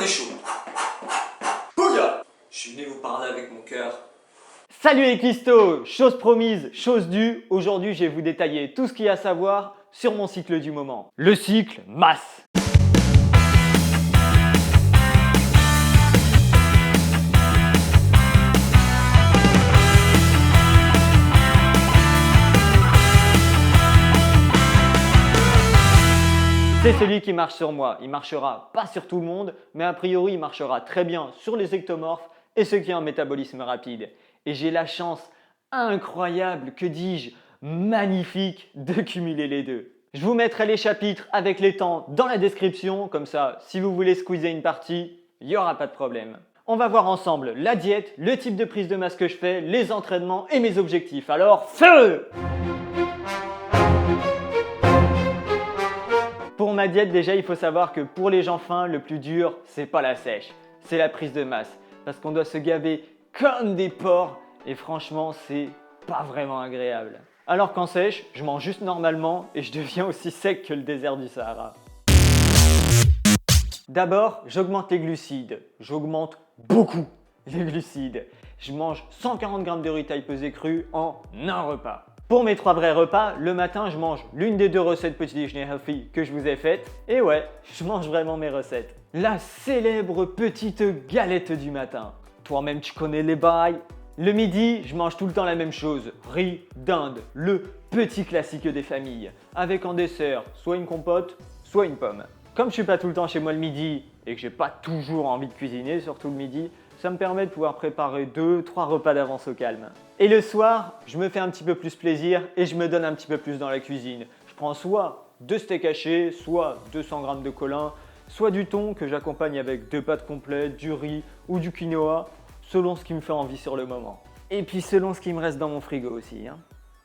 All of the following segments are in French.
est chaud. Bouga! Je suis venu vous parler avec mon cœur. Salut les cuistots, chose promise, chose due, aujourd'hui je vais vous détailler tout ce qu'il y a à savoir sur mon cycle du moment. Le cycle masse. C'est celui qui marche sur moi. Il marchera pas sur tout le monde, mais a priori il marchera très bien sur les ectomorphes et ceux qui ont un métabolisme rapide. Et j'ai la chance incroyable, que dis-je, magnifique de cumuler les deux. Je vous mettrai les chapitres avec les temps dans la description, comme ça si vous voulez squeezer une partie, il n'y aura pas de problème. On va voir ensemble la diète, le type de prise de masse que je fais, les entraînements et mes objectifs. Alors feu! Pour ma diète, déjà, il faut savoir que pour les gens fins, le plus dur, c'est pas la sèche, c'est la prise de masse. Parce qu'on doit se gaver comme des porcs et franchement, c'est pas vraiment agréable. Alors qu'en sèche, je mange juste normalement et je deviens aussi sec que le désert du Sahara. D'abord, j'augmente les glucides. J'augmente beaucoup les glucides. Je mange 140 g de riz taille pesé cru en un repas. Pour mes 3 vrais repas, le matin, je mange l'une des 2 recettes petit déjeuner healthy que je vous ai faites. Et ouais, je mange vraiment mes recettes. La célèbre petite galette du matin. Toi-même, tu connais les bails. Le midi, je mange tout le temps la même chose. Riz, dinde, le petit classique des familles. Avec en dessert, soit une compote, soit une pomme. Comme je suis pas tout le temps chez moi le midi et que j'ai pas toujours envie de cuisiner, surtout le midi, ça me permet de pouvoir préparer 2-3 repas d'avance au calme. Et le soir, je me fais un petit peu plus plaisir et je me donne un petit peu plus dans la cuisine. Je prends soit 2 steaks hachés, soit 200 g de colin, soit du thon que j'accompagne avec 2 pâtes complètes, du riz ou du quinoa, selon ce qui me fait envie sur le moment. Et puis selon ce qui me reste dans mon frigo aussi.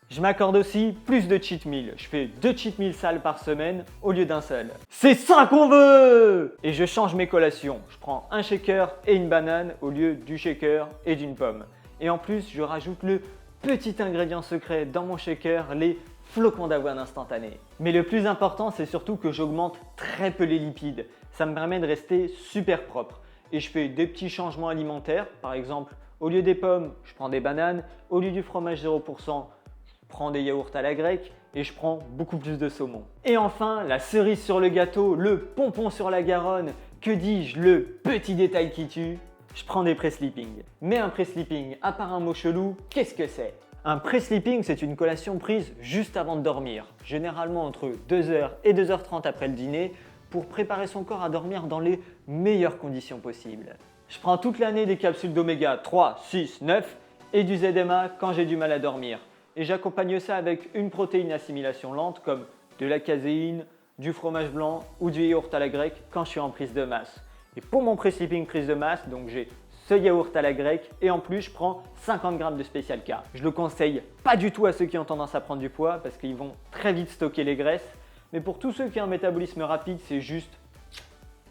Je m'accorde aussi plus de cheat meals. Je fais 2 cheat meals sales par semaine au lieu d'un seul. C'est ça qu'on veut! Et je change mes collations. Je prends un shaker et une banane au lieu du shaker et d'une pomme. Et en plus, je rajoute le petit ingrédient secret dans mon shaker, les flocons d'avoine instantanés. Mais le plus important, c'est surtout que j'augmente très peu les lipides. Ça me permet de rester super propre. Et je fais des petits changements alimentaires. Par exemple, au lieu des pommes, je prends des bananes. Au lieu du fromage 0%, je prends des yaourts à la grecque et je prends beaucoup plus de saumon. Et enfin, la cerise sur le gâteau, le pompon sur la Garonne, que dis-je, le petit détail qui tue, je prends des pré-sleeping. Mais un pré-sleeping, à part un mot chelou, qu'est-ce que c'est? Un pré-sleeping, c'est une collation prise juste avant de dormir, généralement entre 2h et 2h30 après le dîner, pour préparer son corps à dormir dans les meilleures conditions possibles. Je prends toute l'année des capsules d'oméga 3, 6, 9 et du ZMA quand j'ai du mal à dormir. Et j'accompagne ça avec une protéine assimilation lente comme de la caséine, du fromage blanc ou du yaourt à la grecque quand je suis en prise de masse. Et pour mon pré-sleeping prise de masse, donc j'ai ce yaourt à la grecque et en plus je prends 50 g de Special K. Je le conseille pas du tout à ceux qui ont tendance à prendre du poids parce qu'ils vont très vite stocker les graisses. Mais pour tous ceux qui ont un métabolisme rapide, c'est juste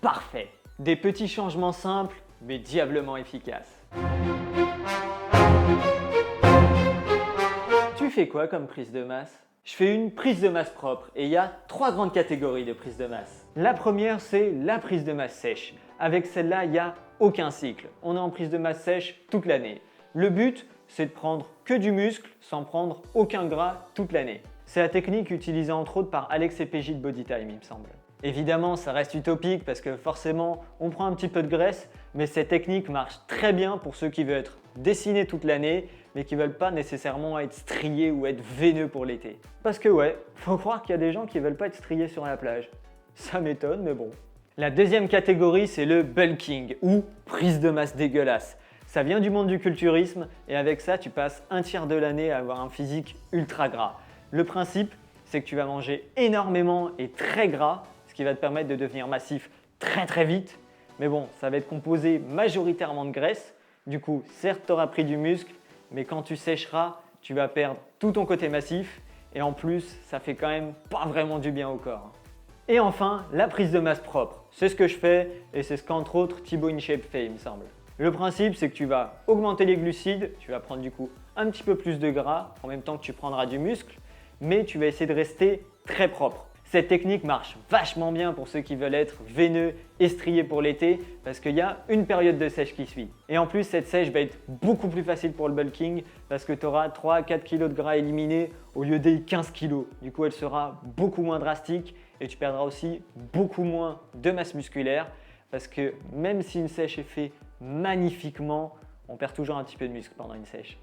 parfait. Des petits changements simples mais diablement efficaces. Tu fais quoi comme prise de masse? Je fais une prise de masse propre et il y a 3 grandes catégories de prise de masse. La première, c'est la prise de masse sèche. Avec celle-là, il n'y a aucun cycle. On est en prise de masse sèche toute l'année. Le but, c'est de prendre que du muscle sans prendre aucun gras toute l'année. C'est la technique utilisée entre autres par Alex et PJ de Bodytime, il me semble. Évidemment, ça reste utopique parce que forcément, on prend un petit peu de graisse, mais cette technique marche très bien pour ceux qui veulent être dessinés toute l'année, mais qui ne veulent pas nécessairement être striés ou être veineux pour l'été. Parce que ouais, faut croire qu'il y a des gens qui ne veulent pas être striés sur la plage. Ça m'étonne, mais bon. La deuxième catégorie, c'est le bulking ou prise de masse dégueulasse. Ça vient du monde du culturisme et avec ça, tu passes un tiers de l'année à avoir un physique ultra gras. Le principe, c'est que tu vas manger énormément et très gras, ce qui va te permettre de devenir massif très vite. Mais bon, ça va être composé majoritairement de graisse. Du coup, certes, tu auras pris du muscle, mais quand tu sécheras, tu vas perdre tout ton côté massif. Et en plus, ça fait quand même pas vraiment du bien au corps. Et enfin, la prise de masse propre. C'est ce que je fais et c'est ce qu'entre autres Thibaut InShape fait, il me semble. Le principe, c'est que tu vas augmenter les glucides, tu vas prendre du coup un petit peu plus de gras en même temps que tu prendras du muscle, mais tu vas essayer de rester très propre. Cette technique marche vachement bien pour ceux qui veulent être veineux et striés pour l'été parce qu'il y a une période de sèche qui suit. Et en plus, cette sèche va être beaucoup plus facile pour le bulking parce que tu auras 3 à 4 kg de gras éliminés au lieu des 15 kg. Du coup, elle sera beaucoup moins drastique et tu perdras aussi beaucoup moins de masse musculaire parce que même si une sèche est faite magnifiquement, on perd toujours un petit peu de muscle pendant une sèche.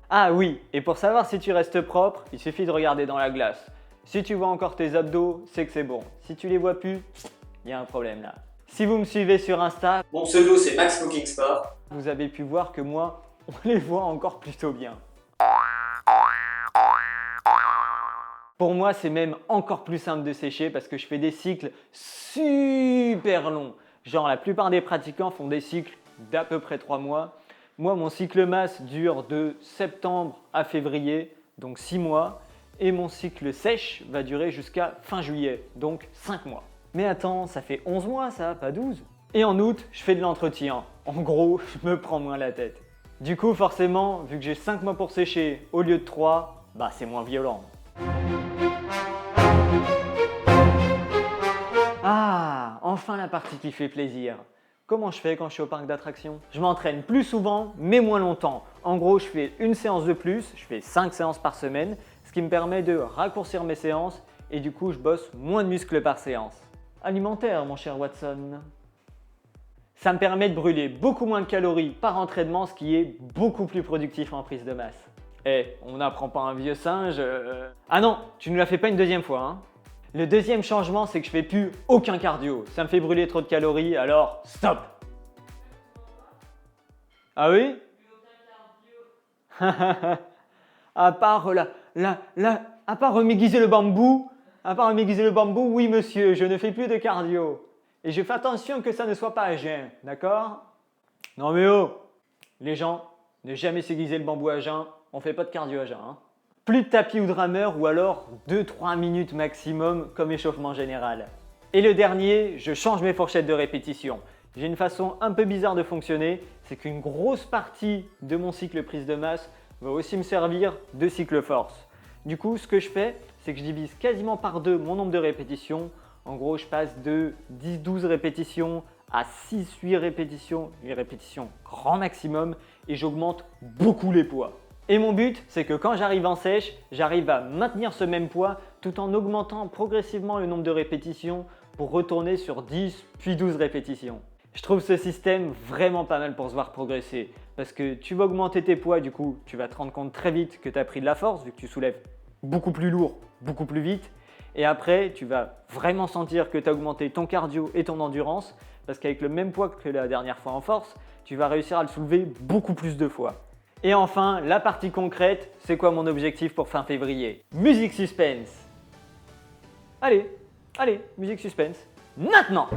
Ah oui, et pour savoir si tu restes propre, il suffit de regarder dans la glace. Si tu vois encore tes abdos, c'est que c'est bon. Si tu les vois plus, il y a un problème là. Si vous me suivez sur Insta, Mon pseudo c'est Max Cooking Sport. vous avez pu voir que moi, on les voit encore plutôt bien. Pour moi, c'est même encore plus simple de sécher parce que je fais des cycles super longs. Genre, la plupart des pratiquants font des cycles d'à peu près 3 mois. Moi, mon cycle masse dure de septembre à février, donc 6 mois. Et mon cycle sèche va durer jusqu'à fin juillet, donc 5 mois. Mais attends, ça fait 11 mois ça, pas 12. Et en août, je fais de l'entretien. En gros, je me prends moins la tête. Du coup, forcément, vu que j'ai 5 mois pour sécher au lieu de 3, bah c'est moins violent. Ah, enfin la partie qui fait plaisir. Comment je fais quand je suis au parc d'attractions? Je m'entraîne plus souvent, mais moins longtemps. En gros, je fais une séance de plus, je fais 5 séances par semaine, ce qui me permet de raccourcir mes séances et du coup, je bosse moins de muscles par séance. Alimentaire, mon cher Watson. Ça me permet de brûler beaucoup moins de calories par entraînement, ce qui est beaucoup plus productif en prise de masse. Eh, on n'apprend pas un vieux singe. Ah non, tu ne la fais pas une deuxième fois, hein. Le deuxième changement, c'est que je fais plus aucun cardio. Ça me fait brûler trop de calories, alors stop! Ah oui? À part à part m'aiguiser le bambou, oui monsieur, je ne fais plus de cardio. Et je fais attention que ça ne soit pas à jeun, d'accord? Non mais oh! Les gens, ne jamais s'aiguiser le bambou à jeun, on fait pas de cardio à jeun, hein. Plus de tapis ou de rameur ou alors 2-3 minutes maximum comme échauffement général. Et le dernier, je change mes fourchettes de répétition. J'ai une façon un peu bizarre de fonctionner, c'est qu'une grosse partie de mon cycle prise de masse va aussi me servir de cycle force. Du coup, ce que je fais, c'est que je divise quasiment par 2 mon nombre de répétitions. En gros, je passe de 10-12 répétitions à 6-8 répétitions, 8 répétitions grand maximum, et j'augmente beaucoup les poids. Et mon but, c'est que quand j'arrive en sèche, j'arrive à maintenir ce même poids tout en augmentant progressivement le nombre de répétitions pour retourner sur 10 puis 12 répétitions. Je trouve ce système vraiment pas mal pour se voir progresser parce que tu vas augmenter tes poids, du coup tu vas te rendre compte très vite que tu as pris de la force vu que tu soulèves beaucoup plus lourd, beaucoup plus vite. Et après, tu vas vraiment sentir que tu as augmenté ton cardio et ton endurance parce qu'avec le même poids que la dernière fois en force, tu vas réussir à le soulever beaucoup plus de fois. Et enfin, la partie concrète, c'est quoi mon objectif pour fin février? Musique suspense. Allez, musique suspense. Maintenant!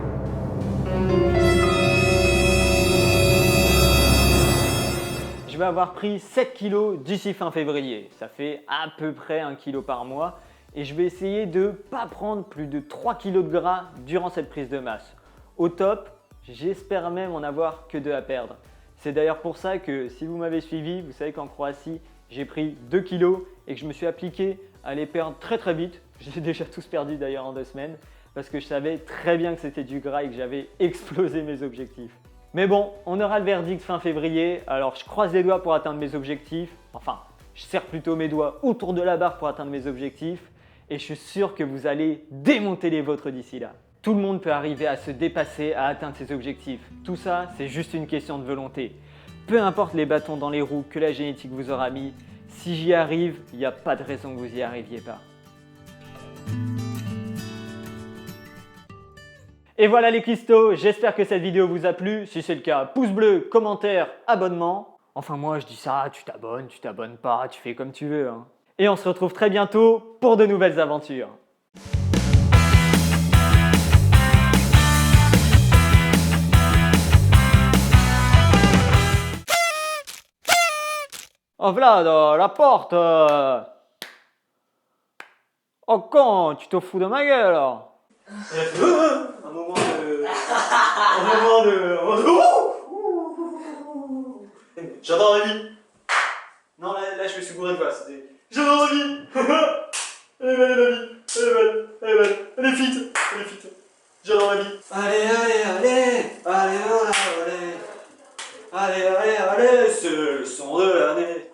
Je vais avoir pris 7 kg d'ici fin février. Ça fait à peu près 1 kg par mois. Et je vais essayer de ne pas prendre plus de 3 kg de gras durant cette prise de masse. Au top, j'espère même en avoir que 2 à perdre. C'est d'ailleurs pour ça que si vous m'avez suivi, vous savez qu'en Croatie, j'ai pris 2 kilos et que je me suis appliqué à les perdre très très vite. J'ai déjà tous perdu d'ailleurs en 2 semaines parce que je savais très bien que c'était du gras et que j'avais explosé mes objectifs. Mais bon, on aura le verdict fin février, alors je croise les doigts pour atteindre mes objectifs. Enfin, je serre plutôt mes doigts autour de la barre pour atteindre mes objectifs et je suis sûr que vous allez démonter les vôtres d'ici là. Tout le monde peut arriver à se dépasser, à atteindre ses objectifs. Tout ça, c'est juste une question de volonté. Peu importe les bâtons dans les roues que la génétique vous aura mis, si j'y arrive, il n'y a pas de raison que vous n'y arriviez pas. Et voilà les cuistots, j'espère que cette vidéo vous a plu. Si c'est le cas, pouce bleu, commentaire, abonnement. Enfin moi je dis ça, tu t'abonnes pas, tu fais comme tu veux, hein. Et on se retrouve très bientôt pour de nouvelles aventures. Oh Vlad, la porte. Oh con, tu te fous de ma gueule. Un moment de... J'adore la vie. Non, là je me suis bourré de voix. J'adore la vie. Elle est belle la vie. Elle est belle. Elle est fit. J'adore la vie. Allez, c'est le son de l'année.